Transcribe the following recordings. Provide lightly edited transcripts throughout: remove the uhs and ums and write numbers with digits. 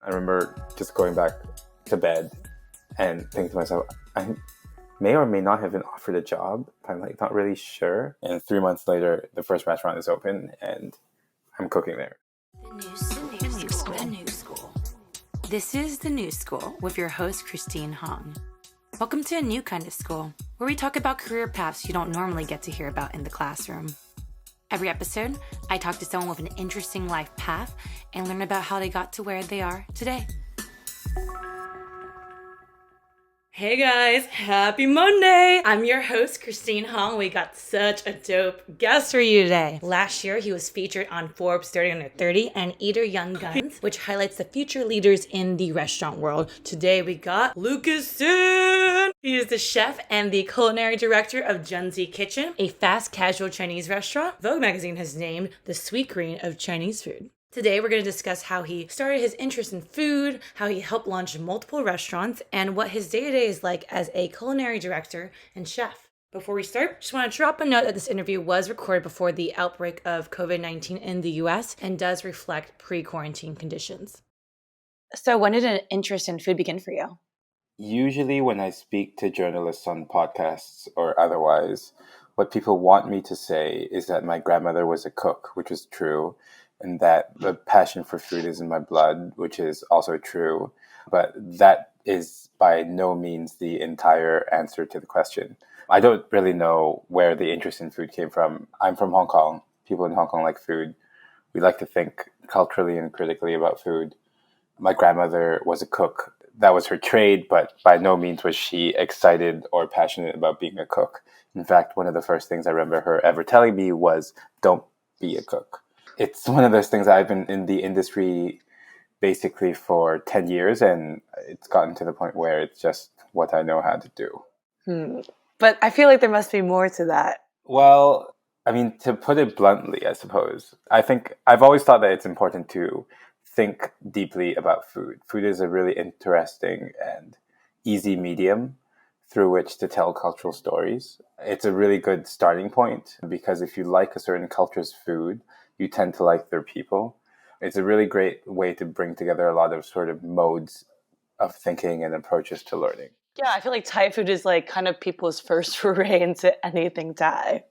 I remember just going back to bed and thinking to myself, I may or may not have been offered a job. I'm like not really sure. And 3 months later, the first restaurant is open and I'm cooking there. The New School. This is The New School with your host, Christine Hong. Welcome to a new kind of school, where we talk about career paths you don't normally get to hear about in the classroom. Every episode, I talk to someone with an interesting life path and learn about how they got to where they are today. Hey guys, happy Monday! I'm your host, Christine Hong. We got such a dope guest for you today. Last year, he was featured on Forbes 30 Under 30 and Eater Young Guns, which highlights the future leaders in the restaurant world. Today, we got Lucas Sin. He is the chef and the culinary director of Junzi Kitchen, a fast casual Chinese restaurant Vogue magazine has named the sweetgreen of Chinese food. Today, we're going to discuss how he started his interest in food, how he helped launch multiple restaurants, and what his day-to-day is like as a culinary director and chef. Before we start, just want to drop a note that this interview was recorded before the outbreak of COVID-19 in the US and does reflect pre-quarantine conditions. So when did an interest in food begin for you? Usually when I speak to journalists on podcasts or otherwise, what people want me to say is that my grandmother was a cook, which is true, and that the passion for food is in my blood, which is also true. But that is by no means the entire answer to the question. I don't really know where the interest in food came from. I'm from Hong Kong. People in Hong Kong like food. We like to think culturally and critically about food. My grandmother was a cook. That was her trade, but by no means was she excited or passionate about being a cook. In fact, one of the first things I remember her ever telling me was, don't be a cook. It's one of those things. I've been in the industry basically for 10 years, and it's gotten to the point where it's just what I know how to do. But I feel like there must be more to that. Well, I mean, to put it bluntly, I suppose, I think I've always thought that it's important to think deeply about food. Food is a really interesting and easy medium through which to tell cultural stories. It's a really good starting point because if you like a certain culture's food, you tend to like their people. It's a really great way to bring together a lot of sort of modes of thinking and approaches to learning. Yeah, I feel like Thai food is like kind of people's first foray into anything Thai.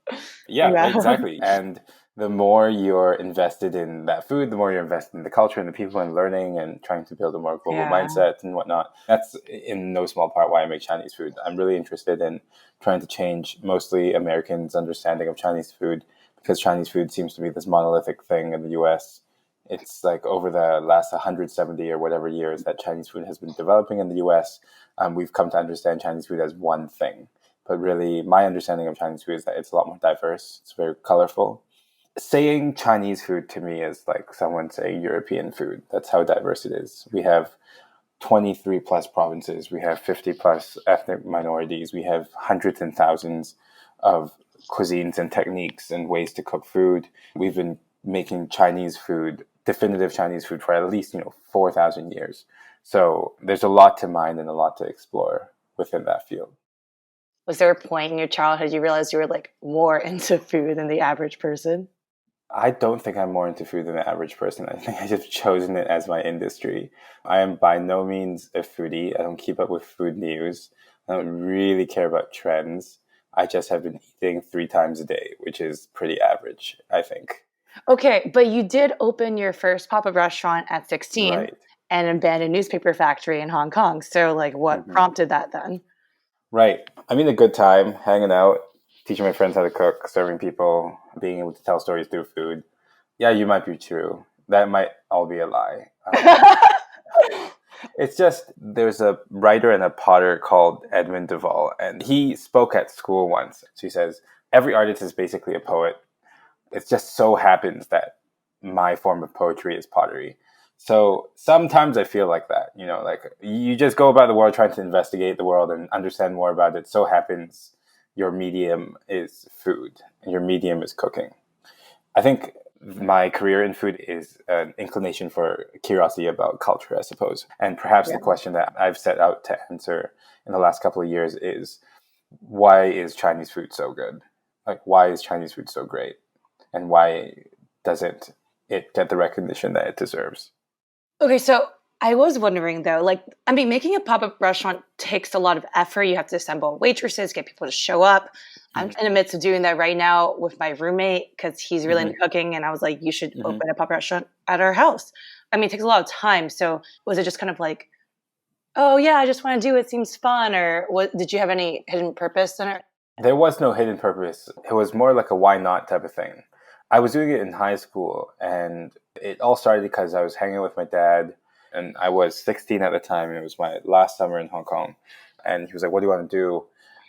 Yeah, exactly. And the more you're invested in that food, the more you're invested in the culture and the people and learning and trying to build a more global mindset and whatnot. That's in no small part why I make Chinese food. I'm really interested in trying to change mostly Americans' understanding of Chinese food because Chinese food seems to be this monolithic thing in the US. It's like over the last 170 or whatever years that Chinese food has been developing in the US, we've come to understand Chinese food as one thing. But really, my understanding of Chinese food is that it's a lot more diverse. It's very colorful. Saying Chinese food to me is like someone saying European food. That's how diverse it is. We have 23 plus provinces. We have 50 plus ethnic minorities. We have hundreds and thousands of cuisines and techniques and ways to cook food. We've been making Chinese food, definitive Chinese food, for at least 4,000 years. So there's a lot to mine and a lot to explore within that field. Was there a point in your childhood you realized you were like more into food than the average person? I don't think I'm more into food than the average person. I think I just chosen it as my industry. I am by no means a foodie. I don't keep up with food news. I don't really care about trends. I just have been eating 3 times a day, which is pretty average, I think. Okay, but you did open your first pop-up restaurant at 16 Right. and abandoned newspaper factory in Hong Kong. So like what prompted that then? Right. I mean, a good time, hanging out, teaching my friends how to cook, serving people, being able to tell stories through food. Yeah, you might be true. That might all be a lie. It's just, there's a writer and a potter called Edmund Duvall, and he spoke at school once. So he says, every artist is basically a poet. It just so happens that my form of poetry is pottery. So sometimes I feel like that, like you just go about the world trying to investigate the world and understand more about it. So happens your medium is food and your medium is cooking. I think my career in food is an inclination for curiosity about culture, I suppose. And perhaps the question that I've set out to answer in the last couple of years is, why is Chinese food so good? Like, why is Chinese food so great? And why doesn't it get the recognition that it deserves? Okay, so I was wondering though, like, I mean, making a pop-up restaurant takes a lot of effort. You have to assemble waitresses, get people to show up. I'm in the midst of doing that right now with my roommate because he's really into cooking. And I was like, you should open a pop-up restaurant at our house. I mean, it takes a lot of time. So was it just kind of like, oh yeah, I just want to do it. Seems fun. Or what, did you have any hidden purpose in it? There was no hidden purpose. It was more like a why not type of thing. I was doing it in high school, and it all started because I was hanging out with my dad, and I was 16 at the time, and it was my last summer in Hong Kong. And he was like, what do you want to do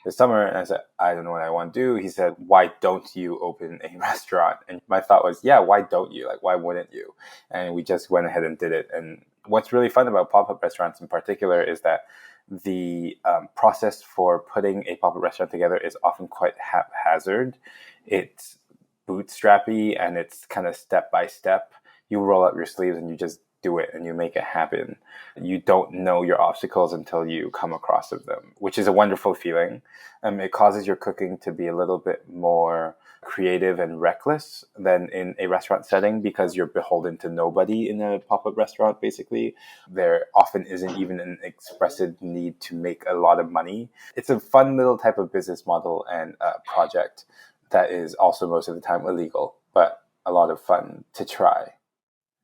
this summer? And I said, I don't know what I want to do. He said, why don't you open a restaurant? And my thought was, yeah, why don't you? Like, why wouldn't you? And we just went ahead and did it. And what's really fun about pop-up restaurants in particular is that the process for putting a pop-up restaurant together is often quite haphazard. It's bootstrappy and it's kind of step by step. You roll up your sleeves and you just do it and you make it happen. You don't know your obstacles until you come across them, which is a wonderful feeling. It causes your cooking to be a little bit more creative and reckless than in a restaurant setting because you're beholden to nobody in a pop-up restaurant, basically. There often isn't even an expressive need to make a lot of money. It's a fun little type of business model and project that is also most of the time illegal, but a lot of fun to try.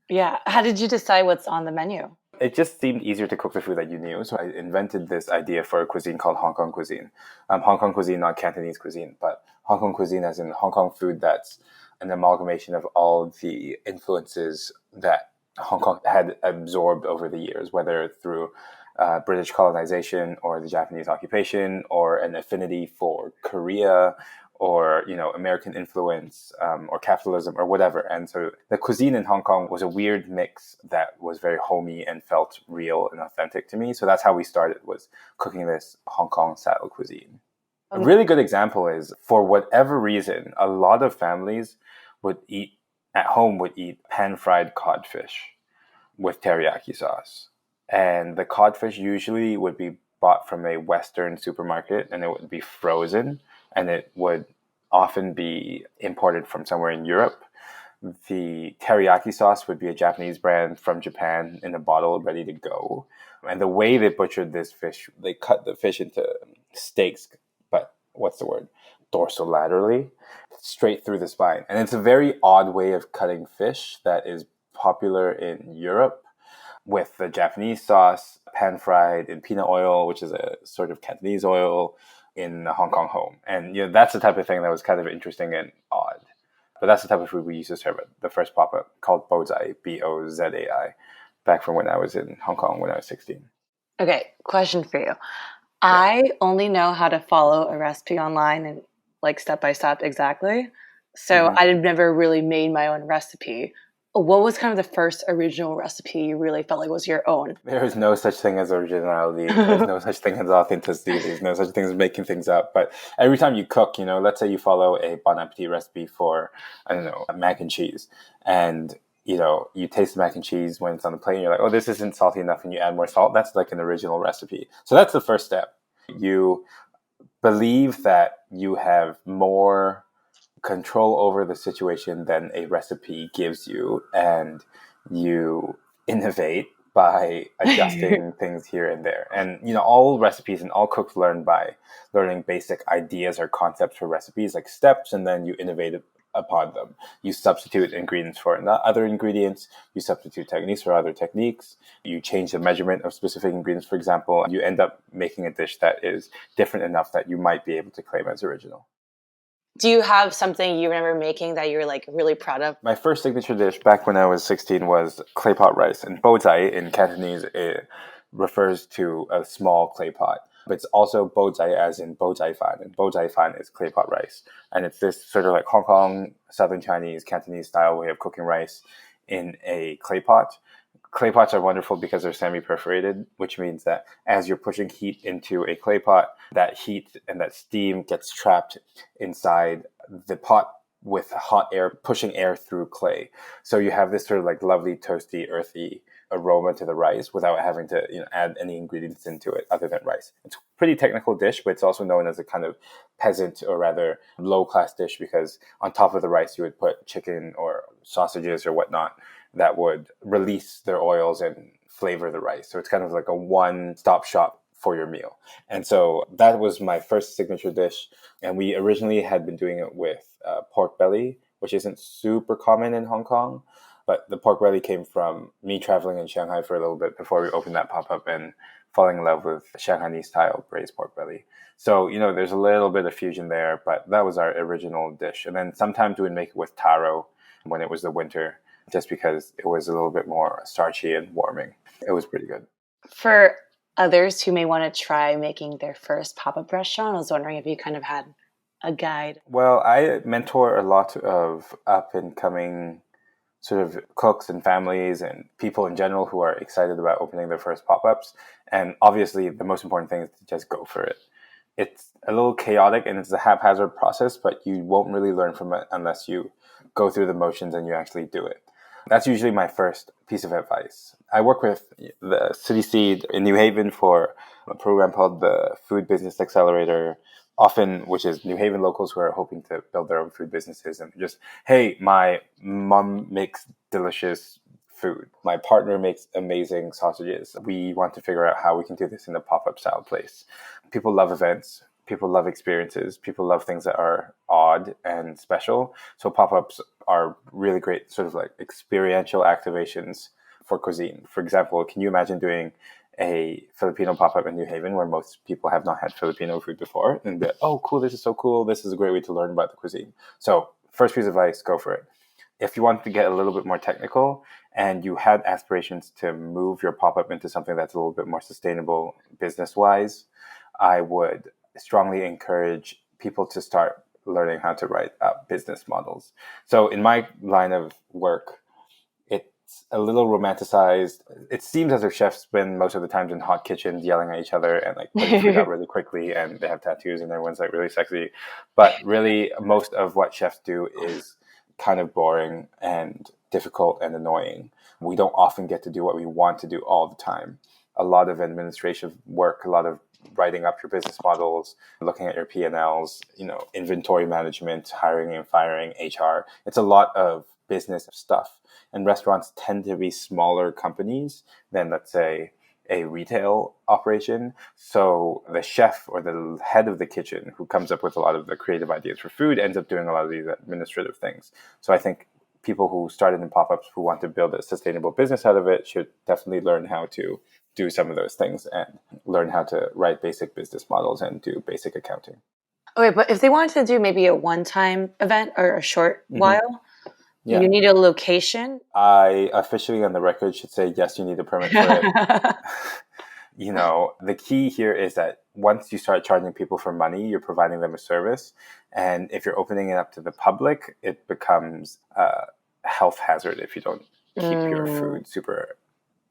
Yeah. How did you decide what's on the menu? It just seemed easier to cook the food that you knew. So I invented this idea for a cuisine called Hong Kong cuisine. Hong Kong cuisine, not Cantonese cuisine, but Hong Kong cuisine as in Hong Kong food that's an amalgamation of all the influences that Hong Kong had absorbed over the years, whether through British colonization or the Japanese occupation or an affinity for Korea or, American influence or capitalism or whatever. And so the cuisine in Hong Kong was a weird mix that was very homey and felt real and authentic to me. So that's how we started, was cooking this Hong Kong style cuisine. A really good example is, for whatever reason, a lot of families would eat pan-fried codfish with teriyaki sauce. And the codfish usually would be bought from a Western supermarket, and it would be frozen, and it would often be imported from somewhere in Europe. The teriyaki sauce would be a Japanese brand from Japan in a bottle ready to go. And the way they butchered this fish, they cut the fish into steaks, but what's the word? Dorsolaterally, straight through the spine. And it's a very odd way of cutting fish that is popular in Europe, with the Japanese sauce pan-fried in peanut oil, which is a sort of Cantonese oil, in the Hong Kong home. And that's the type of thing that was kind of interesting and odd. But that's the type of food we used to serve at the first pop-up, called Bozai, Bozai, back from when I was in Hong Kong when I was 16. Okay, question for you. I only know how to follow a recipe online and like step by step exactly. So I've never really made my own recipe. What was kind of the first original recipe you really felt like was your own? There is no such thing as originality. There's no such thing as authenticity. There's no such thing as making things up. But every time you cook, let's say you follow a Bon Appetit recipe for, mac and cheese. And, you taste the mac and cheese when it's on the plate and you're like, oh, this isn't salty enough, and you add more salt. That's like an original recipe. So that's the first step. You believe that you have more control over the situation than a recipe gives you, and you innovate by adjusting things here and there. And all recipes and all cooks learn by learning basic ideas or concepts for recipes, like steps, and then you innovate upon them. You substitute ingredients for other ingredients, you substitute techniques for other techniques, you change the measurement of specific ingredients, for example, and you end up making a dish that is different enough that you might be able to claim as original. Do you have something you remember making that you're like really proud of? My first signature dish back when I was 16 was clay pot rice. And bozai in Cantonese, it refers to a small clay pot. But it's also bozai as in bozai fan. And bozai fan is clay pot rice. And it's this sort of like Hong Kong, Southern Chinese, Cantonese style way of cooking rice in a clay pot. Clay pots are wonderful because they're semi-perforated, which means that as you're pushing heat into a clay pot, that heat and that steam gets trapped inside the pot with hot air pushing air through clay. So you have this sort of like lovely, toasty, earthy aroma to the rice without having to add any ingredients into it other than rice. It's a pretty technical dish, but it's also known as a kind of peasant or rather low-class dish because on top of the rice you would put chicken or sausages or whatnot that would release their oils and flavor the rice. So it's kind of like a one-stop shop for your meal. And so that was my first signature dish. And we originally had been doing it with pork belly, which isn't super common in Hong Kong. But the pork belly came from me traveling in Shanghai for a little bit before we opened that pop-up and falling in love with Shanghainese-style braised pork belly. So, there's a little bit of fusion there, but that was our original dish. And then sometimes we would make it with taro when it was the winter, just because it was a little bit more starchy and warming. It was pretty good. For others who may want to try making their first pop-up restaurant, I was wondering if you kind of had a guide. Well, I mentor a lot of up-and-coming sort of cooks and families and people in general who are excited about opening their first pop-ups. And obviously, the most important thing is to just go for it. It's a little chaotic and it's a haphazard process, but you won't really learn from it unless you go through the motions and you actually do it. That's usually my first piece of advice. I work with the City Seed in New Haven for a program called the Food Business Accelerator, often, which is New Haven locals who are hoping to build their own food businesses and just, hey, my mom makes delicious food. My partner makes amazing sausages. We want to figure out how we can do this in a pop-up style place. People love events. People love experiences. People love things that are odd and special. So pop-ups are really great sort of like experiential activations for cuisine. For example, can you imagine doing a Filipino pop-up in New Haven where most people have not had Filipino food before and be, oh, cool, this is so cool. This is a great way to learn about the cuisine. So first piece of advice, go for it. If you want to get a little bit more technical and you had aspirations to move your pop-up into something that's a little bit more sustainable business-wise, I would strongly encourage people to start learning how to write up business models. So in my line of work, it's a little romanticized. It seems as if chefs spend most of the time in hot kitchens yelling at each other and like putting food out really quickly, and they have tattoos and everyone's like really sexy. But really, most of what chefs do is kind of boring and difficult and annoying. We don't often get to do what we want to do all the time. A lot of administrative work, a lot of writing up your business models, looking at your P&Ls, inventory management, hiring and firing, HR. It's a lot of business stuff. And restaurants tend to be smaller companies than, let's say, a retail operation. So the chef or the head of the kitchen who comes up with a lot of the creative ideas for food ends up doing a lot of these administrative things. So I think people who started in pop-ups who want to build a sustainable business out of it should definitely learn how to do some of those things and learn how to write basic business models and do basic accounting. Okay, but if they wanted to do maybe a one-time event or a short while, Yeah. you need a location? I officially on the record should say, yes, you need a permit for it. The key here is that once you start charging people for money, you're providing them a service. And if you're opening it up to the public, it becomes a health hazard if you don't keep your food super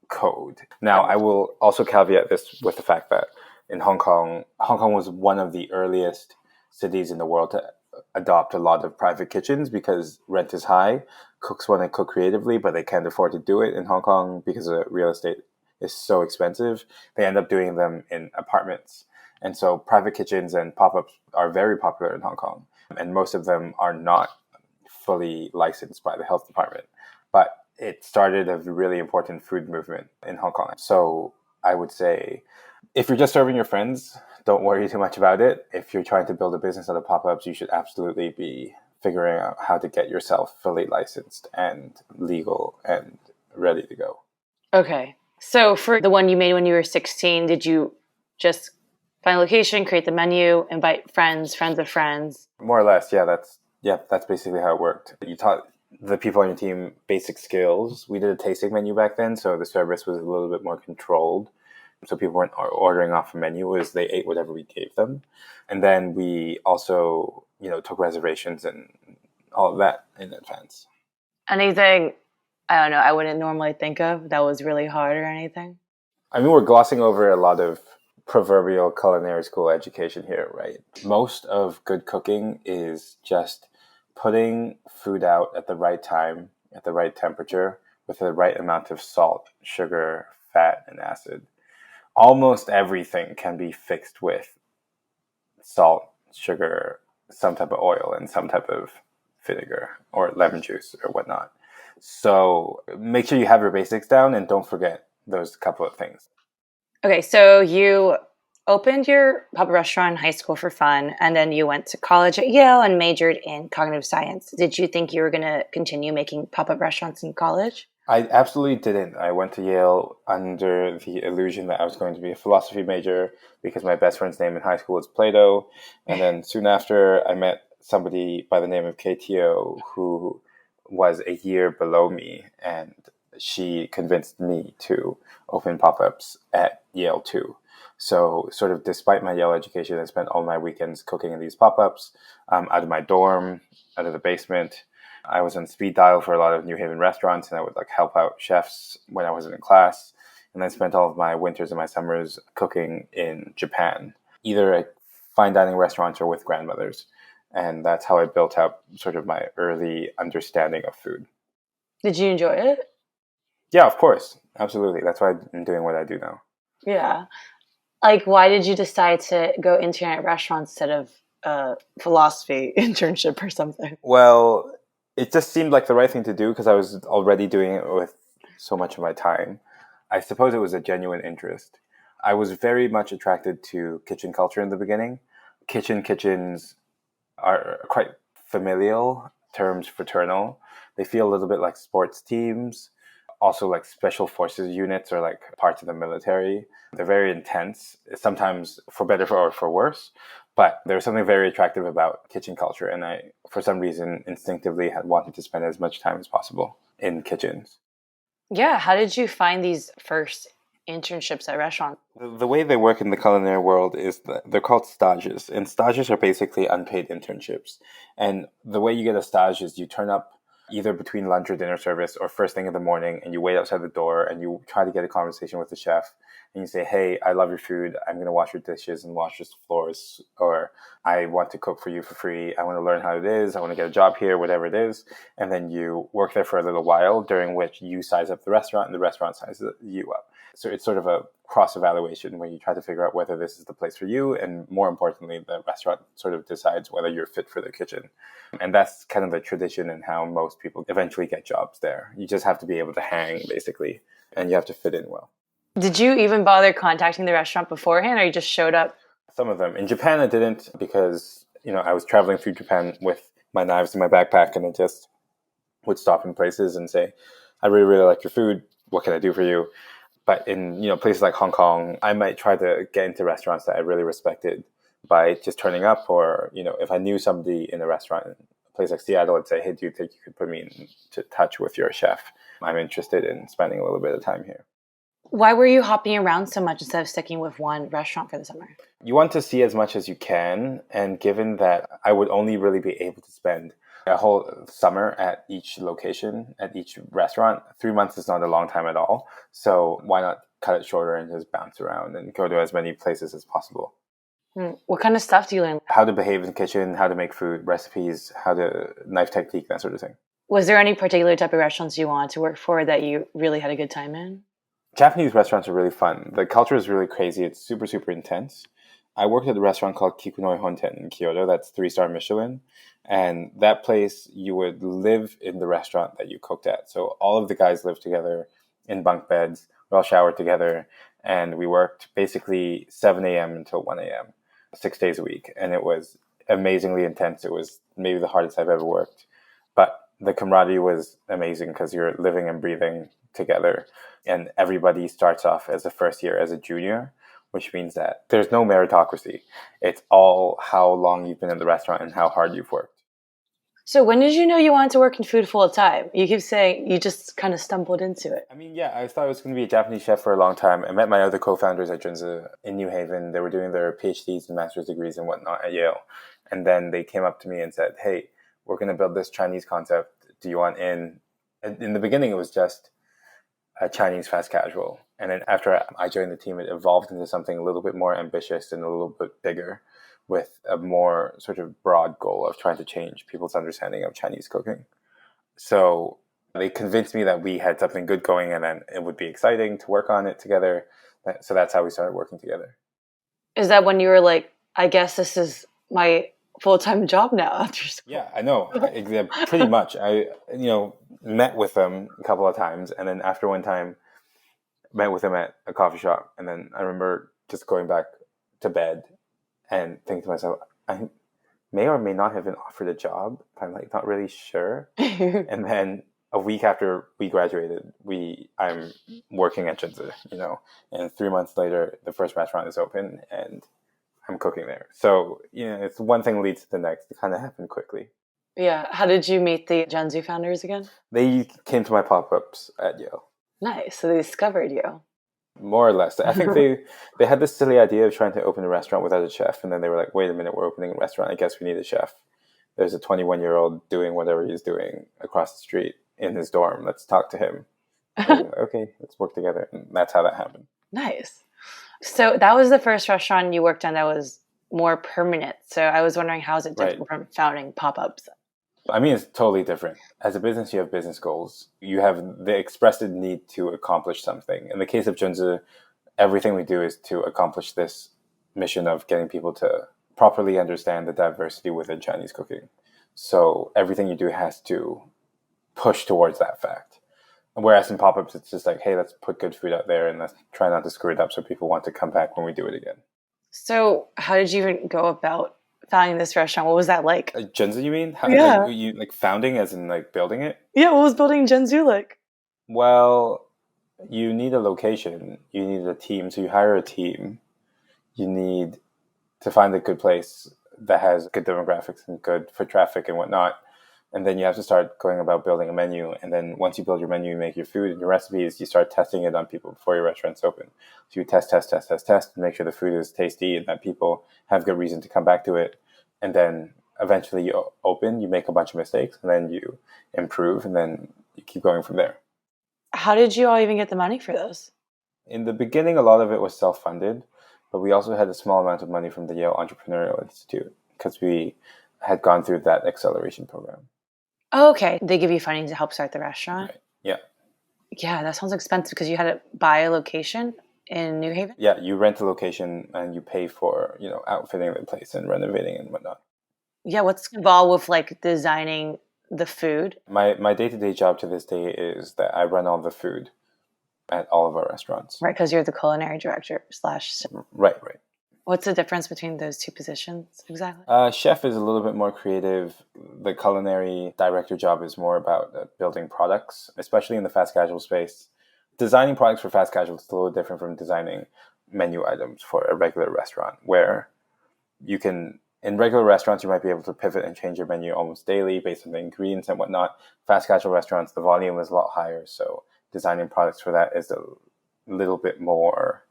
code. Now, I will also caveat this with the fact that in Hong Kong was one of the earliest cities in the world to adopt a lot of private kitchens because rent is high. Cooks want to cook creatively, but they can't afford to do it in Hong Kong because the real estate is so expensive. They end up doing them in apartments. And so private kitchens and pop-ups are very popular in Hong Kong. And most of them are not fully licensed by the health department. But it started a really important food movement in Hong Kong. So I would say, if you're just serving your friends, don't worry too much about it. If you're trying to build a business out of pop-ups, you should absolutely be figuring out how to get yourself fully licensed and legal and ready to go. Okay. So for the one you made when you were 16, did you just find a location, create the menu, invite friends of friends? More or less, yeah. That's basically how it worked. You taught the people on your team basic skills. We did a tasting menu back then, so the service was a little bit more controlled. So people weren't ordering off a menu, as they ate whatever we gave them. And then we also, took reservations and all of that in advance. Anything, I don't know, I wouldn't normally think of that was really hard or anything? I mean, we're glossing over a lot of proverbial culinary school education here, right? Most of good cooking is just putting food out at the right time, at the right temperature, with the right amount of salt, sugar, fat, and acid. Almost everything can be fixed with salt, sugar, some type of oil, and some type of vinegar or lemon juice or whatnot. So make sure you have your basics down and don't forget those couple of things. Okay, so you opened your pop-up restaurant in high school for fun, and then you went to college at Yale and majored in cognitive science. Did you think you were going to continue making pop-up restaurants in college? I absolutely didn't. I went to Yale under the illusion that I was going to be a philosophy major because my best friend's name in high school was Plato. And then soon after, I met somebody by the name of KTO who was a year below me, and she convinced me to open pop-ups at Yale too. So sort of despite my Yale education, I spent all my weekends cooking in these pop-ups out of my dorm, out of the basement. I was on speed dial for a lot of New Haven restaurants, and I would like help out chefs when I wasn't in class. And I spent all of my winters and my summers cooking in Japan, either at fine dining restaurants or with grandmothers. And that's how I built up sort of my early understanding of food. Did you enjoy it? Yeah, of course. Absolutely. That's why I'm doing what I do now. Yeah. Like, why did you decide to go intern at restaurants instead of a philosophy internship or something? Well, it just seemed like the right thing to do because I was already doing it with so much of my time. I suppose it was a genuine interest. I was very much attracted to kitchen culture in the beginning. Kitchens are quite familial, terms fraternal. They feel a little bit like sports teams, also like special forces units or like parts of the military. They're very intense, sometimes for better or for worse. But there was something very attractive about kitchen culture, and I, for some reason, instinctively had wanted to spend as much time as possible in kitchens. Yeah, how did you find these first internships at restaurants? The way they work in the culinary world is that they're called stages, and stages are basically unpaid internships. And the way you get a stage is you turn up either between lunch or dinner service or first thing in the morning, and you wait outside the door and you try to get a conversation with the chef, and you say, hey, I love your food, I'm going to wash your dishes and wash your floors, or I want to cook for you for free, I want to learn how it is, I want to get a job here, whatever it is. And then you work there for a little while, during which you size up the restaurant and the restaurant sizes you up. So it's sort of a cross-evaluation where you try to figure out whether this is the place for you, and more importantly, the restaurant sort of decides whether you're fit for the kitchen. And that's kind of the tradition and how most people eventually get jobs there. You just have to be able to hang, basically, and you have to fit in well. Did you even bother contacting the restaurant beforehand, or you just showed up? Some of them. In Japan, I didn't because, I was traveling through Japan with my knives in my backpack, and I just would stop in places and say, I really, really like your food. What can I do for you? But in, places like Hong Kong, I might try to get into restaurants that I really respected by just turning up, or, if I knew somebody in a restaurant in a place like Seattle, I'd say, hey, do you think you could put me into touch with your chef? I'm interested in spending a little bit of time here. Why were you hopping around so much instead of sticking with one restaurant for the summer? You want to see as much as you can. And given that I would only really be able to spend a whole summer at each location, at each restaurant, 3 months is not a long time at all. So why not cut it shorter and just bounce around and go to as many places as possible? What kind of stuff do you learn? How to behave in the kitchen, how to make food, recipes, how to knife technique, that sort of thing. Was there any particular type of restaurants you wanted to work for that you really had a good time in? Japanese restaurants are really fun. The culture is really crazy. It's super, super intense. I worked at a restaurant called Kikunoi Honten in Kyoto. That's 3-star Michelin. And that place, you would live in the restaurant that you cooked at. So all of the guys lived together in bunk beds. We all showered together. And we worked basically 7 a.m. until 1 a.m., 6 days a week. And it was amazingly intense. It was maybe the hardest I've ever worked. But the camaraderie was amazing because you're living and breathing together. And everybody starts off as a first year as a junior, which means that there's no meritocracy. It's all how long you've been in the restaurant and how hard you've worked. So when did you know you wanted to work in food full time? You keep saying you just kind of stumbled into it. I mean, yeah, I thought I was going to be a Japanese chef for a long time. I met my other co-founders at Junzi in New Haven. They were doing their PhDs and master's degrees and whatnot at Yale. And then they came up to me and said, hey, we're going to build this Chinese concept. Do you want in? And in the beginning, it was just a Chinese fast casual. And then after I joined the team, it evolved into something a little bit more ambitious and a little bit bigger, with a more sort of broad goal of trying to change people's understanding of Chinese cooking. So they convinced me that we had something good going, and then it would be exciting to work on it together. So that's how we started working together. Is that when you were like, I guess this is my full-time job now after school? Yeah, I know. Pretty much. I met with them a couple of times, and then after one time, met with him at a coffee shop. And then I remember just going back to bed and thinking to myself, I may or may not have been offered a job. I'm like not really sure. And then a week after we graduated, I'm working at Junzi, and 3 months later, the first restaurant is open and I'm cooking there. So, it's one thing leads to the next. It kind of happened quickly. Yeah. How did you meet the Junzi founders again? They came to my pop-ups at Yale. Nice. So they discovered you. More or less. I think they had this silly idea of trying to open a restaurant without a chef. And then they were like, wait a minute, we're opening a restaurant. I guess we need a chef. There's a 21-year-old doing whatever he's doing across the street in his dorm. Let's talk to him. Okay, let's work together. And that's how that happened. Nice. So that was the first restaurant you worked on that was more permanent. So I was wondering, how is it different from founding pop-ups? I mean, it's totally different. As a business, you have business goals. You have the expressed need to accomplish something. In the case of Junzi, everything we do is to accomplish this mission of getting people to properly understand the diversity within Chinese cooking. So everything you do has to push towards that fact. Whereas in pop-ups, it's just like, hey, let's put good food out there and let's try not to screw it up so people want to come back when we do it again. So how did you even go about founding this restaurant? What was that like? Junzi, you mean? Yeah. Like founding as in like building it? Yeah, what was building Junzi like? Well, you need a location. You need a team. So you hire a team. You need to find a good place that has good demographics and good foot traffic and whatnot. And then you have to start going about building a menu. And then once you build your menu, you make your food and your recipes, you start testing it on people before your restaurant's open. So you test, and make sure the food is tasty and that people have good reason to come back to it. And then eventually you open, you make a bunch of mistakes, and then you improve, and then you keep going from there. How did you all even get the money for those? In the beginning, a lot of it was self-funded, but we also had a small amount of money from the Yale Entrepreneurial Institute because we had gone through that acceleration program. Oh, okay. They give you funding to help start the restaurant? Right. Yeah. Yeah, that sounds expensive because you had to buy a location in New Haven? Yeah, you rent a location and you pay for, outfitting the place and renovating and whatnot. Yeah, what's involved with like designing the food? My day-to-day job to this day is that I run all the food at all of our restaurants. Right, because you're the culinary director / Right. What's the difference between those two positions exactly? Chef is a little bit more creative. The culinary director job is more about building products, especially in the fast casual space. Designing products for fast casual is a little different from designing menu items for a regular restaurant, where you can, in regular restaurants, you might be able to pivot and change your menu almost daily based on the ingredients and whatnot. Fast casual restaurants, the volume is a lot higher, so designing products for that is a little bit more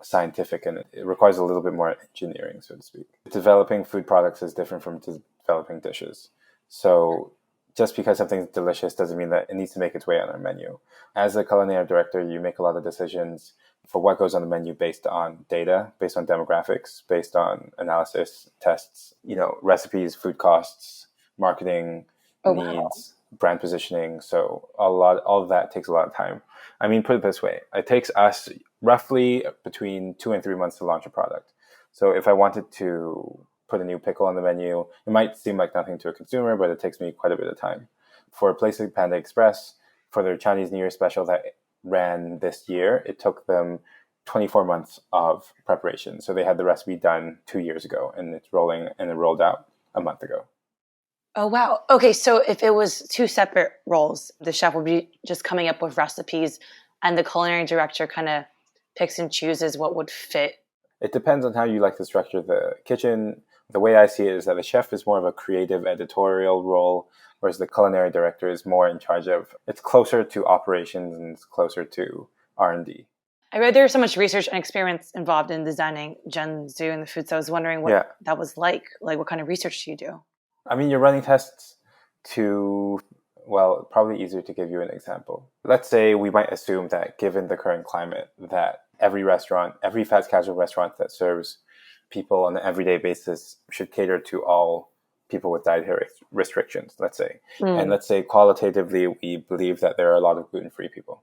scientific and it requires a little bit more engineering, so to speak. Developing food products is different from developing dishes. So just because something's delicious doesn't mean that it needs to make its way on our menu. As a culinary director, you make a lot of decisions for what goes on the menu based on data, based on demographics, based on analysis, tests, recipes, food costs, marketing needs, brand positioning. So all of that takes a lot of time. I mean, put it this way, it takes us roughly between 2 and 3 months to launch a product. So if I wanted to put a new pickle on the menu, it might seem like nothing to a consumer, but it takes me quite a bit of time. For a place like Panda Express, for their Chinese New Year special that ran this year, it took them 24 months of preparation. So they had the recipe done 2 years ago, and it's rolling, and it rolled out a month ago. Oh, wow. Okay, so if it was two separate roles, the chef would be just coming up with recipes and the culinary director kind of picks and chooses what would fit. It depends on how you like to structure the kitchen. The way I see it is that the chef is more of a creative editorial role, whereas the culinary director is more in charge of, it's closer to operations and it's closer to R&D. I read there's so much research and experience involved in designing Junzi and the food, so I was wondering what that was like. Like, what kind of research do you do? I mean, you're running tests to, well, probably easier to give you an example. Let's say we might assume that given the current climate, that every fast casual restaurant that serves people on an everyday basis should cater to all people with dietary restrictions, let's say. And let's say qualitatively, we believe that there are a lot of gluten-free people.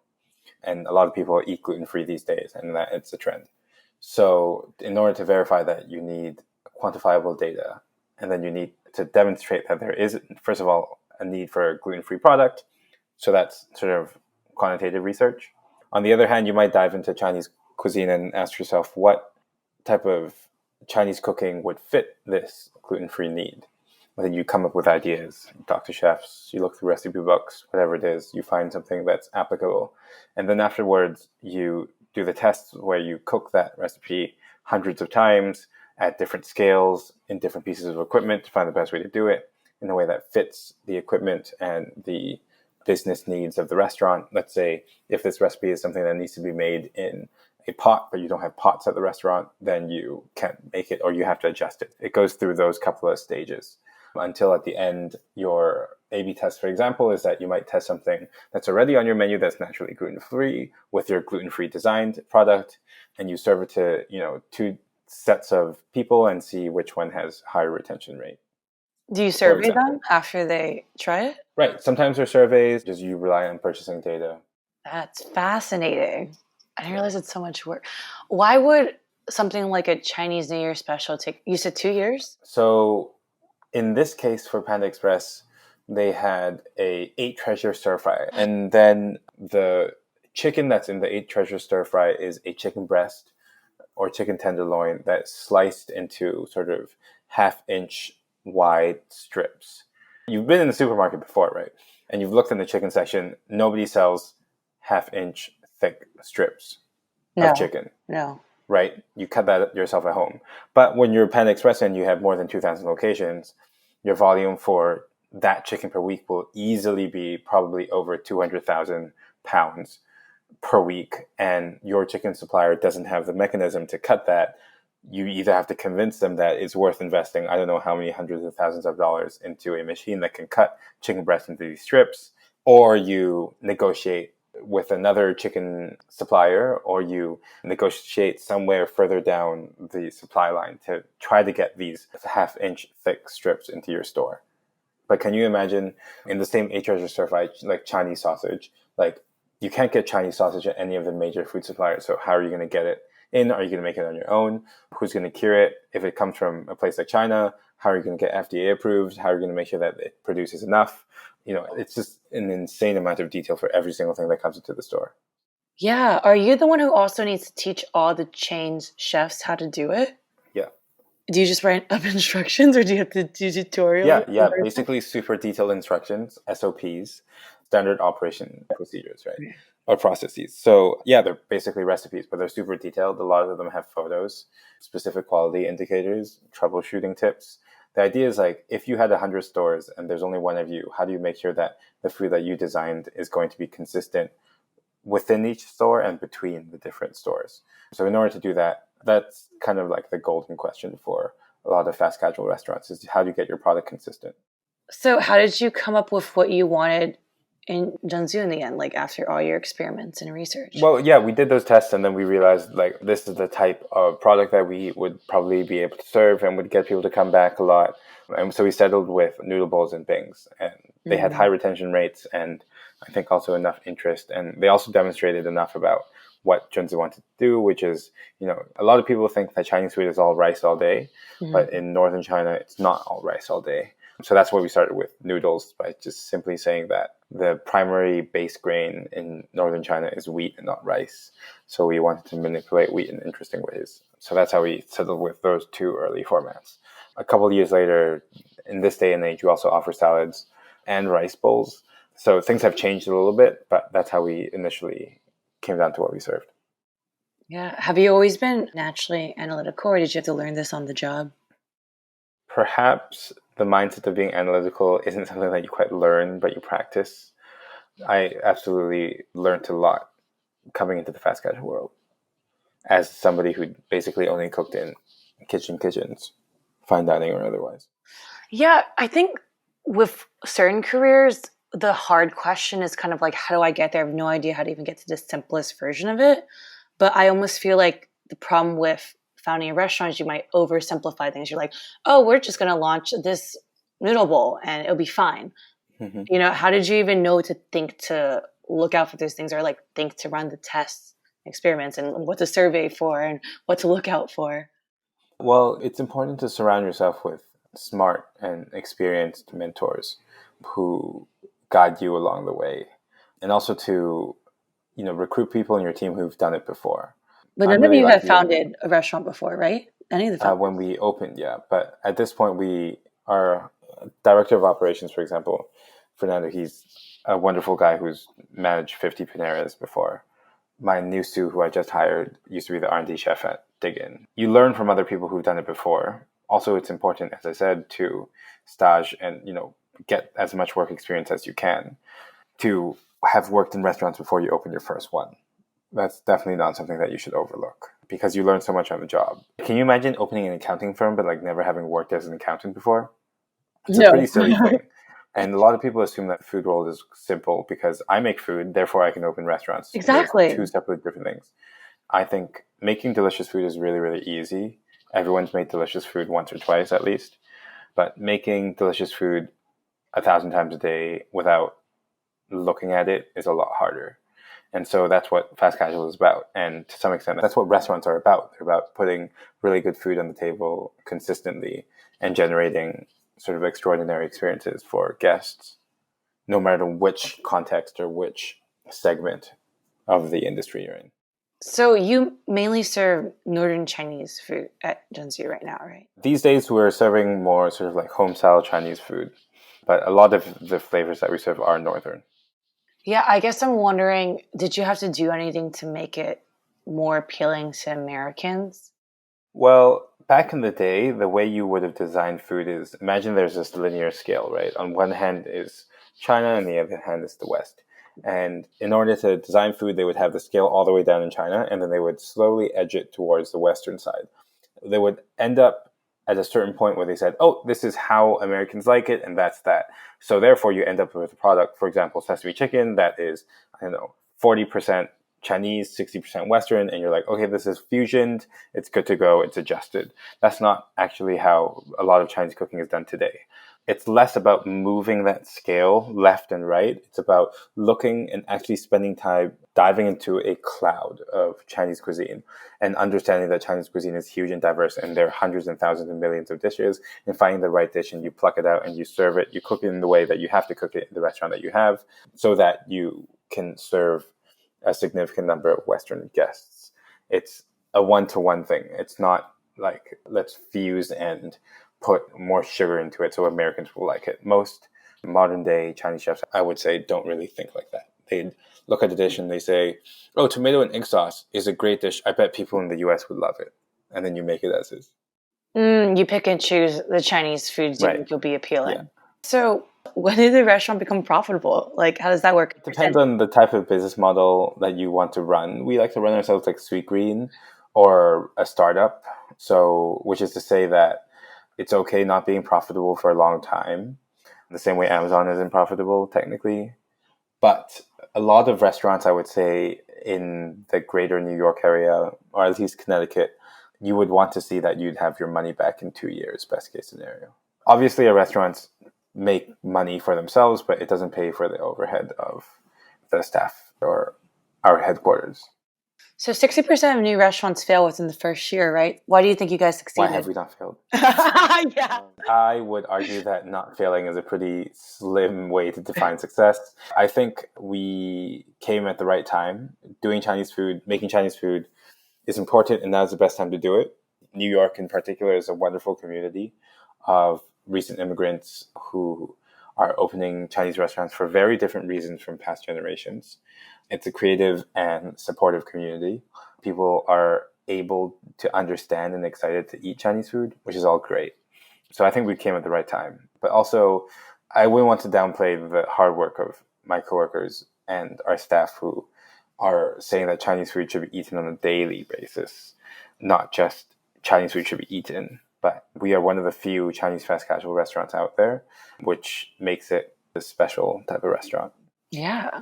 And a lot of people eat gluten-free these days, and that it's a trend. So in order to verify that, you need quantifiable data, and then you need to demonstrate that there is, first of all, a need for a gluten-free product. So that's sort of quantitative research. On the other hand, you might dive into Chinese cuisine and ask yourself what type of Chinese cooking would fit this gluten-free need. And then you come up with ideas, you talk to chefs, you look through recipe books, whatever it is, you find something that's applicable. And then afterwards, you do the tests where you cook that recipe hundreds of times at different scales in different pieces of equipment to find the best way to do it in a way that fits the equipment and the business needs of the restaurant. Let's say if this recipe is something that needs to be made in a pot, but you don't have pots at the restaurant, then you can't make it or you have to adjust it. It goes through those couple of stages until at the end, your A/B test, for example, is that you might test something that's already on your menu that's naturally gluten-free with your gluten-free designed product, and you serve it to, two sets of people and see which one has higher retention rate. Do you survey them after they try it? Right. Sometimes there's surveys, just you rely on purchasing data. That's fascinating. I didn't realize it's so much work. Why would something like a Chinese New Year special take, you said 2 years? So in this case for Panda Express, they had a 8 treasure stir fry. And then the chicken that's in the 8 treasure stir fry is a chicken breast or chicken tenderloin that's sliced into sort of half-inch wide strips. You've been in the supermarket before, right? And you've looked in the chicken section. Nobody sells half-inch thick strips of chicken. No. Right? You cut that yourself at home. But when you're Panda Express and you have more than 2,000 locations, your volume for that chicken per week will easily be probably over 200,000 pounds per week. And your chicken supplier doesn't have the mechanism to cut that. You either have to convince them that it's worth investing, I don't know how many hundreds of thousands of dollars into a machine that can cut chicken breast into these strips, or you negotiate with another chicken supplier, or you negotiate somewhere further down the supply line to try to get these half-inch thick strips into your store. But can you imagine in the same 8 treasure stir fry, like Chinese sausage, like you can't get Chinese sausage at any of the major food suppliers. So how are you going to get it in? Are you going to make it on your own? Who's going to cure it? If it comes from a place like China, how are you going to get FDA approved? How are you going to make sure that it produces enough? It's just an insane amount of detail for every single thing that comes into the store. Yeah. Are you the one who also needs to teach all the chain's chefs how to do it? Yeah. Do you just write up instructions or do you have to do tutorials? Yeah. Basically super detailed instructions, SOPs, standard operation procedures, right? Yeah. Or processes. So yeah, they're basically recipes, but they're super detailed. A lot of them have photos, specific quality indicators, troubleshooting tips. The idea is like, if you had 100 stores and there's only one of you, how do you make sure that the food that you designed is going to be consistent within each store and between the different stores? So in order to do that, that's kind of like the golden question for a lot of fast casual restaurants is how do you get your product consistent? So how did you come up with what you wanted in Junzi in the end, like after all your experiments and research? Well, yeah, we did those tests and then we realized like this is the type of product that we would probably be able to serve and would get people to come back a lot. And so we settled with noodle bowls and bings, and they had high retention rates and I think also enough interest. And they also demonstrated enough about what Junzi wanted to do, which is, a lot of people think that Chinese food is all rice all day, but in northern China, it's not all rice all day. So that's why we started with noodles, by just simply saying that the primary base grain in northern China is wheat and not rice. So we wanted to manipulate wheat in interesting ways. So that's how we settled with those 2 early formats. A couple of years later, in this day and age, we also offer salads and rice bowls. So things have changed a little bit, but that's how we initially came down to what we served. Yeah. Have you always been naturally analytical, or did you have to learn this on the job? Perhaps the mindset of being analytical isn't something that you quite learn, but you practice. I absolutely learned a lot coming into the fast casual world as somebody who basically only cooked in kitchens, fine dining or otherwise. Yeah, I think with certain careers, the hard question is kind of like, how do I get there? I have no idea how to even get to the simplest version of it. But I almost feel like the problem with founding a restaurant is you might oversimplify things. You're like, oh, we're just going to launch this noodle bowl and it'll be fine. Mm-hmm. How did you even know to think to look out for these things, or like think to run the tests, experiments, and what to survey for and what to look out for? Well, it's important to surround yourself with smart and experienced mentors who guide you along the way, and also to recruit people in your team who've done it before. But I'm none of really you have lucky founded a restaurant before, right? Any of the founders? when we opened, yeah. But at this point, our director of operations, for example, Fernando, he's a wonderful guy who's managed 50 Paneras before. My new Sue, who I just hired, used to be the R&D chef at Dig In. You learn from other people who've done it before. Also, it's important, as I said, to stage and, get as much work experience as you can, to have worked in restaurants before you open your first one. That's definitely not something that you should overlook because you learn so much on the job. Can you imagine opening an accounting firm but never having worked as an accountant before? It's a pretty silly thing. And a lot of people assume that food world is simple because I make food, therefore I can open restaurants. Exactly. There's two separate different things. I think making delicious food is really, really easy. Everyone's made delicious food once or twice at least. But making delicious food 1,000 times a day without looking at it is a lot harder. And so that's what fast casual is about. And to some extent, that's what restaurants are about. They're about putting really good food on the table consistently and generating sort of extraordinary experiences for guests, no matter which context or which segment of the industry you're in. So you mainly serve Northern Chinese food at Junzi right now, right? These days, we're serving more sort of home-style Chinese food, but a lot of the flavors that we serve are Northern. Yeah, I guess I'm wondering, did you have to do anything to make it more appealing to Americans? Well, back in the day, the way you would have designed food is, imagine there's this linear scale, right? On one hand is China, and the other hand is the West. And in order to design food, they would have the scale all the way down in China, and then they would slowly edge it towards the Western side. They would end up at a certain point where they said, oh, this is how Americans like it, and that's that. So therefore, you end up with a product, for example, sesame chicken, that is, 40% Chinese, 60% Western, and you're like, okay, this is fusioned, it's good to go, it's adjusted. That's not actually how a lot of Chinese cooking is done today. It's less about moving that scale left and right. It's about looking and actually spending time diving into a cloud of Chinese cuisine and understanding that Chinese cuisine is huge and diverse and there are hundreds and thousands and millions of dishes, and finding the right dish and you pluck it out and you serve it. You cook it in the way that you have to cook it in the restaurant that you have so that you can serve a significant number of Western guests. It's a one-to-one thing. It's not like, let's fuse and put more sugar into it so Americans will like it. Most modern day Chinese chefs, I would say, don't really think like that. They look at the dish and they say, oh, tomato and egg sauce is a great dish. I bet people in the US would love it. And then you make it as is. You pick and choose the Chinese foods you think will be appealing. Yeah. So when did the restaurant become profitable? How does that work? It depends on the type of business model that you want to run. We like to run ourselves like sweetgreen or a startup. So, which is to say that it's okay not being profitable for a long time, the same way Amazon isn't profitable technically. But a lot of restaurants, I would say, in the greater New York area, or at least Connecticut, you would want to see that you'd have your money back in 2 years, best case scenario. Obviously, our restaurants make money for themselves, but it doesn't pay for the overhead of the staff or our headquarters. So 60% of new restaurants fail within the first year, right? Why do you think you guys succeeded? Why have we not failed? Yeah. I would argue that not failing is a pretty slim way to define success. I think we came at the right time. Doing Chinese food, making Chinese food is important, and now's the best time to do it. New York in particular is a wonderful community of recent immigrants who are opening Chinese restaurants for very different reasons from past generations. It's a creative and supportive community. People are able to understand and excited to eat Chinese food, which is all great. So I think we came at the right time. But also, I wouldn't want to downplay the hard work of my coworkers and our staff who are saying that Chinese food should be eaten on a daily basis, not just Chinese food should be eaten. But we are one of the few Chinese fast casual restaurants out there, which makes it a special type of restaurant. Yeah.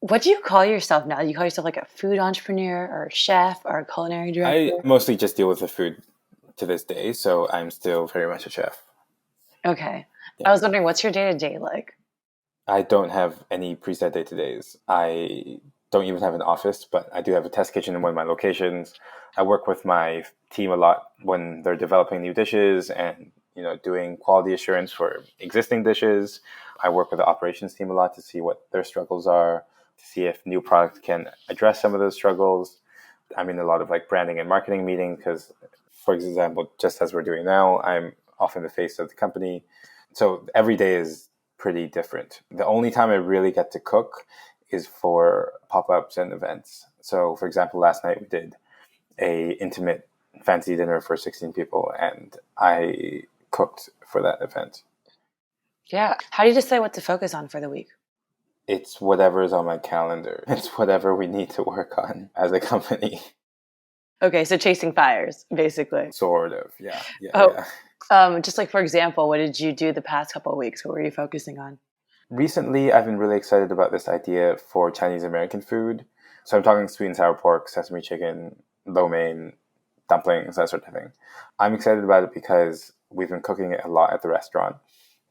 What do you call yourself now? Do you call yourself a food entrepreneur or a chef or a culinary director? I mostly just deal with the food to this day, so I'm still very much a chef. Okay. Yeah. I was wondering, what's your day-to-day like? I don't have any preset day-to-days. I don't even have an office, but I do have a test kitchen in one of my locations. I work with my team a lot when they're developing new dishes and doing quality assurance for existing dishes. I work with the operations team a lot to see what their struggles are, to see if new products can address some of those struggles. I'm in a lot of like branding and marketing meetings because, for example, just as we're doing now, I'm often the face of the company. So every day is pretty different. The only time I really get to cook is for pop-ups and events. So for example, last night we did a intimate fancy dinner for 16 people and I cooked for that event. Yeah. How do you decide what to focus on for the week? It's whatever is on my calendar. It's whatever we need to work on as a company. Okay, so chasing fires, basically. Sort of, yeah. Just like, for example, what did you do the past couple of weeks? What were you focusing on? Recently, I've been really excited about this idea for Chinese American food. So I'm talking sweet and sour pork, sesame chicken, lo mein, dumplings, that sort of thing. I'm excited about it because we've been cooking it a lot at the restaurant.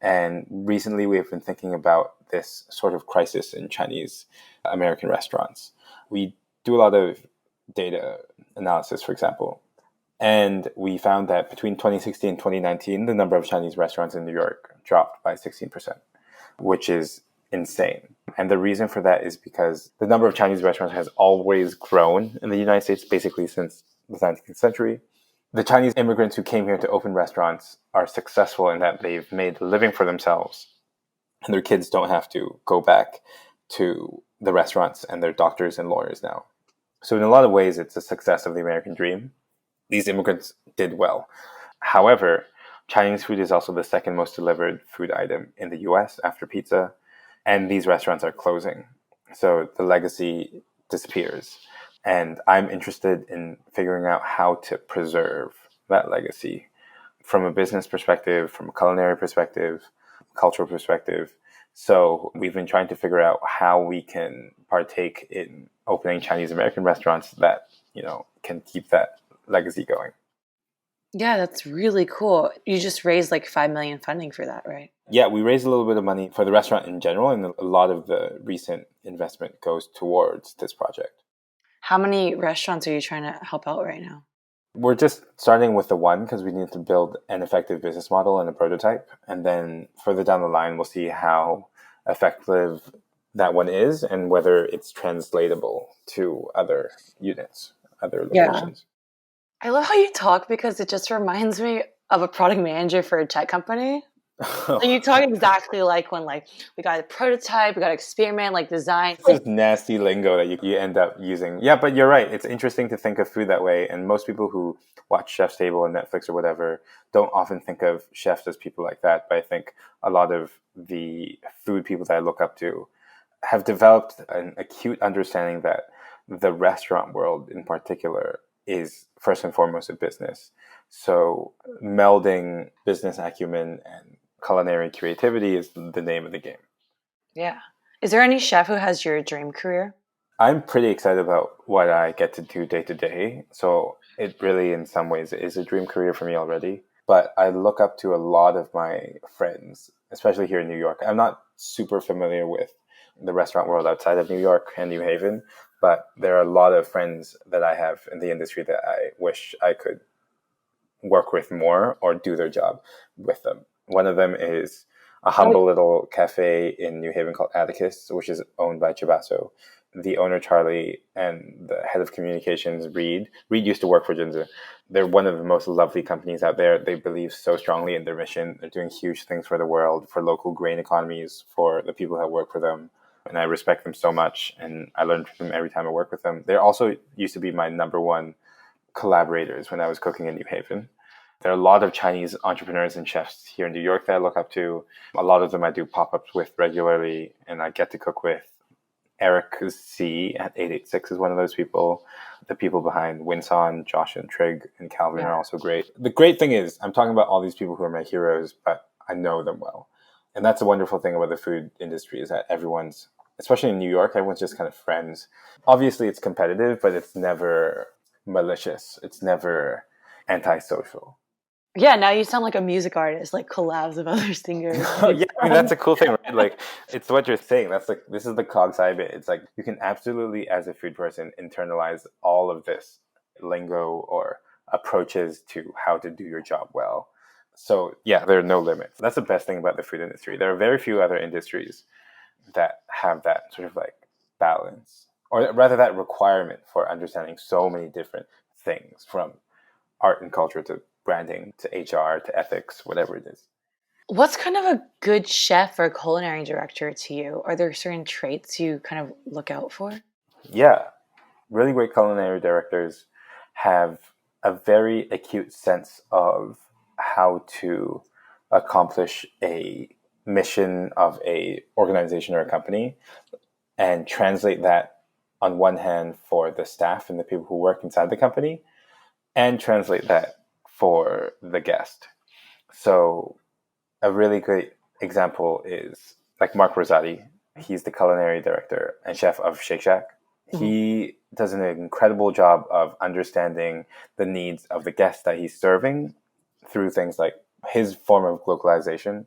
And recently we've been thinking about this sort of crisis in Chinese American restaurants. We do a lot of data analysis, for example. And we found that between 2016 and 2019, the number of Chinese restaurants in New York dropped by 16%, which is insane. And the reason for that is because the number of Chinese restaurants has always grown in the United States, basically since the 19th century. The Chinese immigrants who came here to open restaurants are successful in that they've made a living for themselves and their kids don't have to go back to the restaurants and they're doctors and lawyers now. So in a lot of ways, it's a success of the American dream. These immigrants did well. However, Chinese food is also the second most delivered food item in the US after pizza, and these restaurants are closing. So the legacy disappears. And I'm interested in figuring out how to preserve that legacy from a business perspective, from a culinary perspective, cultural perspective. So we've been trying to figure out how we can partake in opening Chinese American restaurants that, can keep that legacy going. Yeah, that's really cool. You just raised like $5 million funding for that, right? Yeah, we raised a little bit of money for the restaurant in general, and a lot of the recent investment goes towards this project. How many restaurants are you trying to help out right now? We're just starting with the one because we need to build an effective business model and a prototype. And then further down the line, we'll see how effective that one is and whether it's translatable to other units, other locations. I love how you talk because it just reminds me of a product manager for a tech company. So you talk exactly like when we got a prototype, we got to experiment, design. This is nasty lingo that you end up using. Yeah, but you're right. It's interesting to think of food that way. And most people who watch Chef's Table on Netflix or whatever don't often think of chefs as people like that. But I think a lot of the food people that I look up to have developed an acute understanding that the restaurant world in particular is first and foremost a business. So melding business acumen and culinary creativity is the name of the game. Yeah. Is there any chef who has your dream career? I'm pretty excited about what I get to do day to day. So it really, in some ways, is a dream career for me already. But I look up to a lot of my friends, especially here in New York. I'm not super familiar with the restaurant world outside of New York and New Haven, but there are a lot of friends that I have in the industry that I wish I could work with more or do their job with them. One of them is a humble little cafe in New Haven called Atticus, which is owned by Chibasso. The owner, Charlie, and the head of communications, Reed used to work for Junzi. They're one of the most lovely companies out there. They believe so strongly in their mission. They're doing huge things for the world, for local grain economies, for the people that work for them. And I respect them so much, and I learn from them every time I work with them. They also used to be my number one collaborators when I was cooking in New Haven. There are a lot of Chinese entrepreneurs and chefs here in New York that I look up to. A lot of them I do pop-ups with regularly, and I get to cook with. Eric C at 886 is one of those people. The people behind Winson, Josh and Trig and Calvin are also great. The great thing is, I'm talking about all these people who are my heroes, but I know them well. And that's a wonderful thing about the food industry is that everyone's, especially in New York, everyone's just kind of friends. Obviously, it's competitive, but it's never malicious. It's never antisocial. Yeah, now you sound like a music artist, like collabs of other singers. Yeah, I mean, that's a cool thing, right? Like, it's what you're saying. That's like, this is the cog side bit. It's like, you can absolutely, as a food person, internalize all of this lingo or approaches to how to do your job well. So yeah, there are no limits. That's the best thing about the food industry. There are very few other industries that have that sort of like balance, or rather that requirement for understanding so many different things, from art and culture to branding to HR to ethics, whatever it is. What's kind of a good chef or culinary director to you? Are there certain traits you kind of look out for? Yeah, really great culinary directors have a very acute sense of how to accomplish a mission of a organization or a company and translate that on one hand for the staff and the people who work inside the company, and translate that for the guest. So a really great example is like Mark Rosati. He's the culinary director and chef of Shake Shack. He does an incredible job of understanding the needs of the guests that he's serving through things like his form of localization,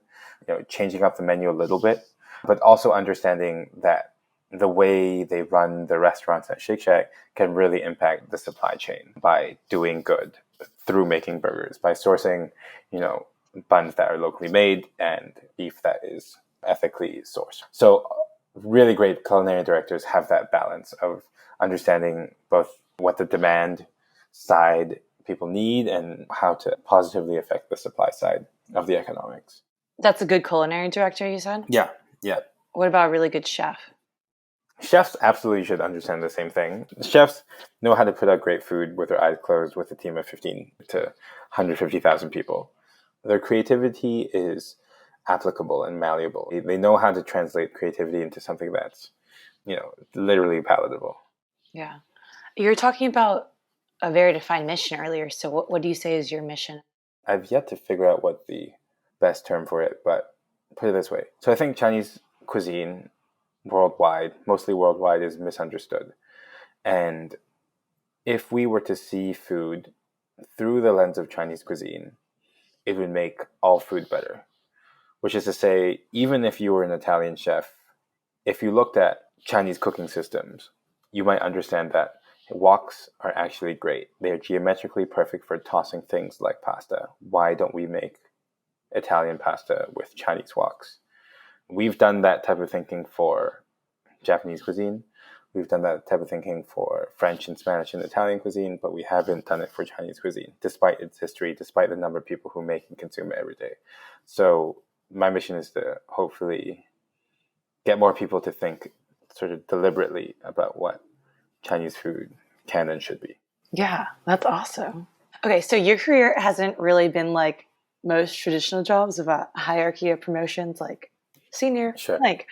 changing up the menu a little bit, but also understanding that the way they run the restaurants at Shake Shack can really impact the supply chain by doing good through making burgers, by sourcing, buns that are locally made and beef that is ethically sourced. So really great culinary directors have that balance of understanding both what the demand side people need and how to positively affect the supply side of the economics. That's a good culinary director, you said? Yeah. What about a really good chef? Chefs absolutely should understand the same thing. Chefs know how to put out great food with their eyes closed with a team of 15 to 150,000 people. Their creativity is applicable and malleable. They know how to translate creativity into something that's, literally palatable. Yeah. You were talking about a very defined mission earlier. So what do you say is your mission? I've yet to figure out what the best term for it, but put it this way. So I think Chinese cuisine mostly worldwide, is misunderstood. And if we were to see food through the lens of Chinese cuisine, it would make all food better. Which is to say, even if you were an Italian chef, if you looked at Chinese cooking systems, you might understand that woks are actually great. They are geometrically perfect for tossing things like pasta. Why don't we make Italian pasta with Chinese woks? We've done that type of thinking for Japanese cuisine. We've done that type of thinking for French and Spanish and Italian cuisine, but we haven't done it for Chinese cuisine, despite its history, despite the number of people who make and consume it every day. So my mission is to hopefully get more people to think sort of deliberately about what Chinese food can and should be. Yeah, that's awesome. Okay, so your career hasn't really been like most traditional jobs of a hierarchy of promotions, like senior. Sure. Like,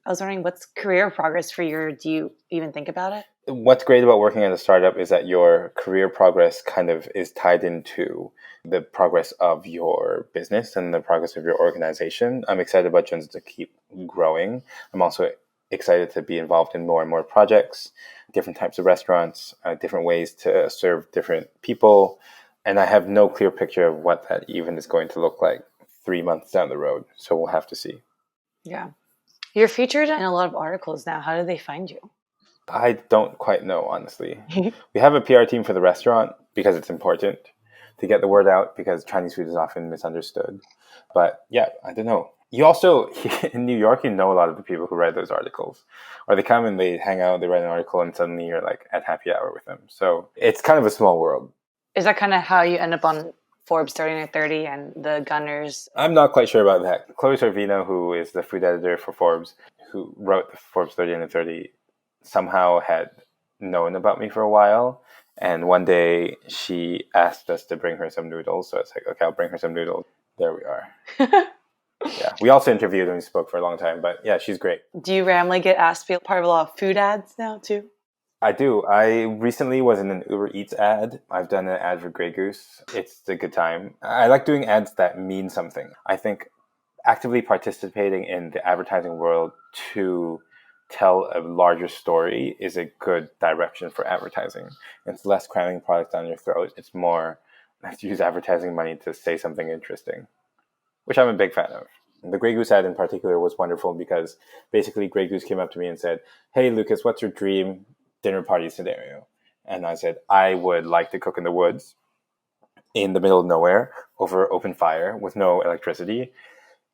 I was wondering, what's career progress for you? Or do you even think about it? What's great about working at a startup is that your career progress kind of is tied into the progress of your business and the progress of your organization. I'm excited about Junzi to keep growing. I'm also excited to be involved in more and more projects, different types of restaurants, different ways to serve different people. And I have no clear picture of what that even is going to look like 3 months down the road. So we'll have to see. Yeah. You're featured in a lot of articles now. How do they find you? I don't quite know, honestly. We have a PR team for the restaurant because it's important to get the word out, because Chinese food is often misunderstood. But yeah, I don't know. You also, in New York, a lot of the people who write those articles. Or they come and they hang out, they write an article, and suddenly you're like at happy hour with them. So it's kind of a small world. Is that kind of how you end up on Forbes starting at 30 and the Gunners? I'm not quite sure about that. Chloe Sorvino, who is the food editor for Forbes, who wrote the Forbes 30 under 30, somehow had known about me for a while. And one day she asked us to bring her some noodles. So it's like, okay, I'll bring her some noodles. There we are. Yeah. We also interviewed and we spoke for a long time. But yeah, she's great. Do you randomly get asked to be part of a lot of food ads now too? I do. I recently was in an Uber Eats ad. I've done an ad for Grey Goose. It's a good time. I like doing ads that mean something. I think actively participating in the advertising world to tell a larger story is a good direction for advertising. It's less cramming products down your throat. It's more, let's use advertising money to say something interesting, which I'm a big fan of. The Grey Goose ad in particular was wonderful because basically Grey Goose came up to me and said, "Hey, Lucas, what's your dream dinner party scenario?" And I said, I would like to cook in the woods in the middle of nowhere over open fire with no electricity.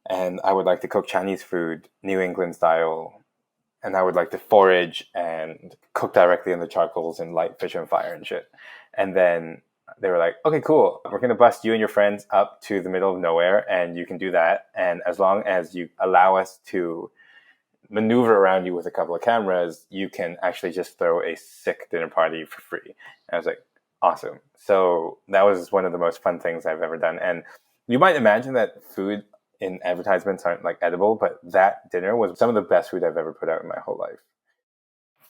And I would like to cook Chinese food, New England style, And I would like to forage and cook directly in the charcoals and light fish on fire and shit. And then they were like, okay, cool. We're going to bust you and your friends up to the middle of nowhere and you can do that. And as long as you allow us to maneuver around you with a couple of cameras, you can actually just throw a sick dinner party for free. And I was like, awesome. So that was one of the most fun things I've ever done. And you might imagine that food in advertisements aren't like edible, but that dinner was some of the best food I've ever put out in my whole life.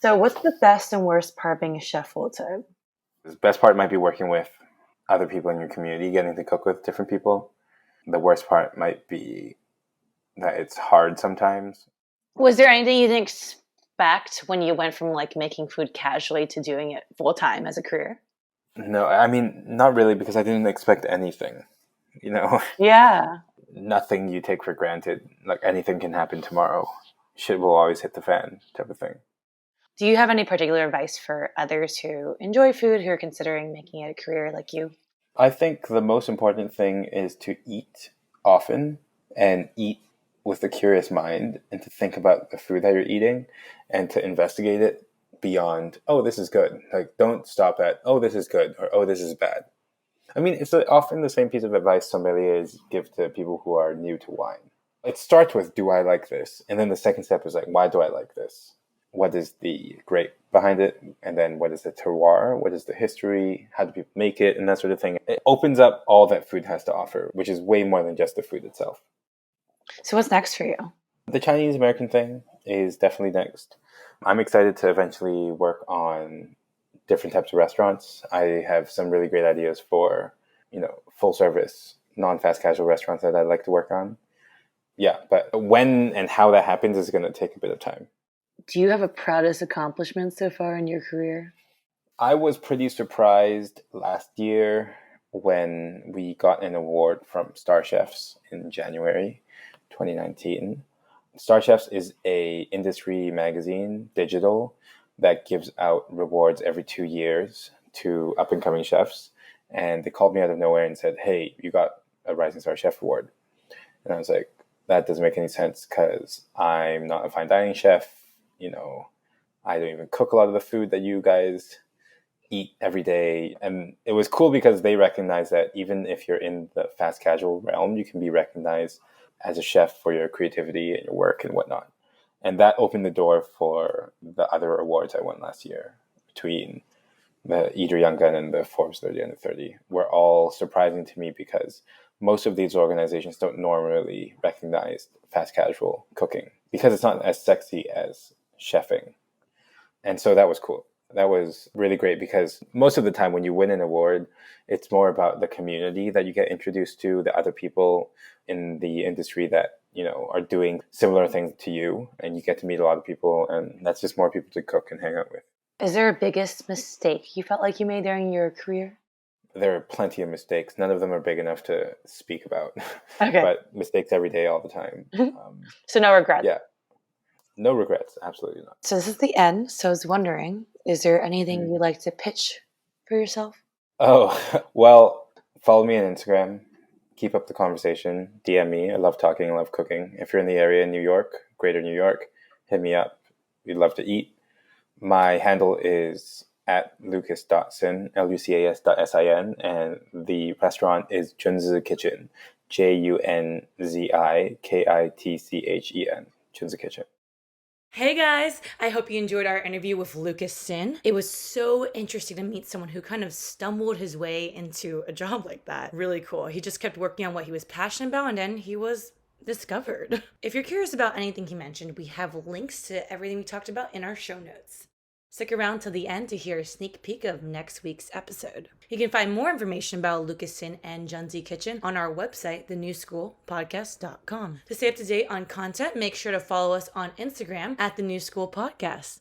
So what's the best and worst part being a chef full time? The best part might be working with other people in your community, getting to cook with different people. The worst part might be that it's hard sometimes. Was there anything you didn't expect when you went from like making food casually to doing it full time as a career? No, I mean, not really, because I didn't expect anything, you know? Yeah. Nothing you take for granted. Like anything can happen tomorrow. Shit will always hit the fan type of thing. Do you have any particular advice for others who enjoy food, who are considering making it a career like you? I think the most important thing is to eat often and eat with a curious mind and to think about the food that you're eating and to investigate it beyond, oh, this is good. Like, don't stop at, oh, this is good or, oh, this is bad. I mean, it's often the same piece of advice sommeliers give to people who are new to wine. It starts with, do I like this? And then the second step is like, why do I like this? What is the grape behind it? And then what is the terroir? What is the history? How do people make it? And that sort of thing. It opens up all that food has to offer, which is way more than just the food itself. So what's next for you? The Chinese American thing is definitely next. I'm excited to eventually work on different types of restaurants. I have some really great ideas for, full service, non-fast casual restaurants that I'd like to work on. Yeah, but when and how that happens is going to take a bit of time. Do you have a proudest accomplishment so far in your career? I was pretty surprised last year when we got an award from Star Chefs in January 2019. Star Chefs is a industry magazine, digital, that gives out rewards every 2 years to up-and-coming chefs. And they called me out of nowhere and said, hey, you got a Rising Star Chef award. And I was like, that doesn't make any sense because I'm not a fine dining chef. I don't even cook a lot of the food that you guys eat every day. And it was cool because they recognize that even if you're in the fast casual realm, you can be recognized as a chef for your creativity and your work and whatnot. And that opened the door for the other awards I won last year, between the Eater Young Gun and the Forbes 30 Under 30, were all surprising to me because most of these organizations don't normally recognize fast casual cooking because it's not as sexy as chefing. And so that was cool. That was really great because most of the time when you win an award, it's more about the community that you get introduced to, the other people in the industry that, are doing similar things to you, and you get to meet a lot of people, and that's just more people to cook and hang out with. Is there a biggest mistake you felt like you made during your career? There are plenty of mistakes. None of them are big enough to speak about. Okay. But mistakes every day, all the time. So no regrets? Yeah. No regrets. Absolutely not. So this is the end. So I was wondering, is there anything you'd like to pitch for yourself? Oh, well, follow me on Instagram. Keep up the conversation. DM me. I love talking. I love cooking. If you're in the area in New York, greater New York, hit me up. We'd love to eat. My handle is at lucas.sin, lucas.sin, and the restaurant is Junzi Kitchen, JUNZIKITCHEN, Junzi Kitchen. Hey guys, I hope you enjoyed our interview with Lucas Sin. It was so interesting to meet someone who kind of stumbled his way into a job like that. Really cool. He just kept working on what he was passionate about and then he was discovered. If you're curious about anything he mentioned, we have links to everything we talked about in our show notes. Stick around till the end to hear a sneak peek of next week's episode. You can find more information about Lucas Sin and Junzi Kitchen on our website, thenewschoolpodcast.com. To stay up to date on content, make sure to follow us on Instagram at The New School Podcast.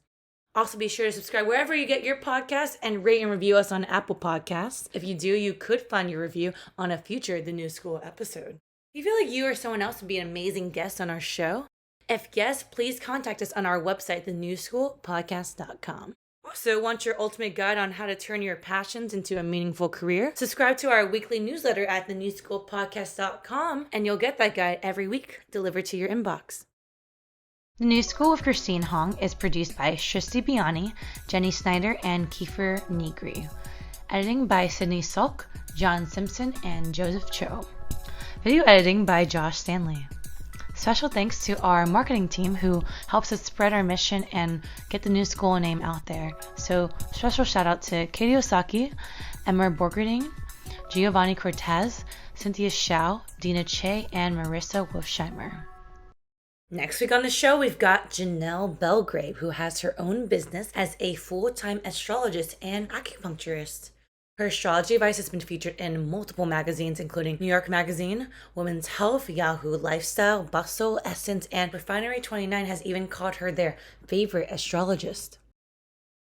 Also, be sure to subscribe wherever you get your podcasts and rate and review us on Apple Podcasts. If you do, you could find your review on a future The New School episode. If you feel like you or someone else would be an amazing guest on our show, if yes, please contact us on our website, thenewschoolpodcast.com. Also, want your ultimate guide on how to turn your passions into a meaningful career? Subscribe to our weekly newsletter at thenewschoolpodcast.com and you'll get that guide every week delivered to your inbox. The New School of Christine Hong is produced by Shristi Biani, Jenny Snyder, and Kiefer Negri. Editing by Sydney Salk, John Simpson, and Joseph Cho. Video editing by Josh Stanley. Special thanks to our marketing team who helps us spread our mission and get the New School name out there. So special shout out to Katie Osaki, Emma Borgerding, Giovanni Cortez, Cynthia Shao, Dina Che, and Marissa Wolfsheimer. Next week on the show, we've got Janelle Belgrave, who has her own business as a full-time astrologist and acupuncturist. Her astrology advice has been featured in multiple magazines, including New York Magazine, Women's Health, Yahoo Lifestyle, Bustle, Essence, and Refinery 29 has even called her their favorite astrologist.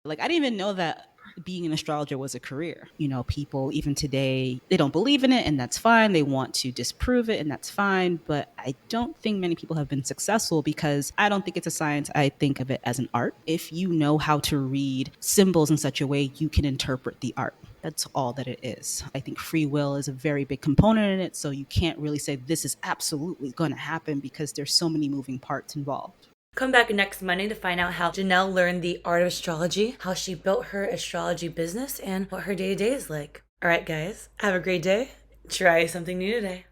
I didn't even know that being an astrologer was a career. People even today, they don't believe in it, and that's fine. They want to disprove it, and that's fine. But I don't think many people have been successful because I don't think it's a science. I think of it as an art. If you know how to read symbols in such a way, you can interpret the art. That's all that it is. I think free will is a very big component in it. So you can't really say this is absolutely going to happen because there's so many moving parts involved. Come back next Monday to find out how Janelle learned the art of astrology, how she built her astrology business, and what her day-to-day is like. All right, guys, have a great day. Try something new today.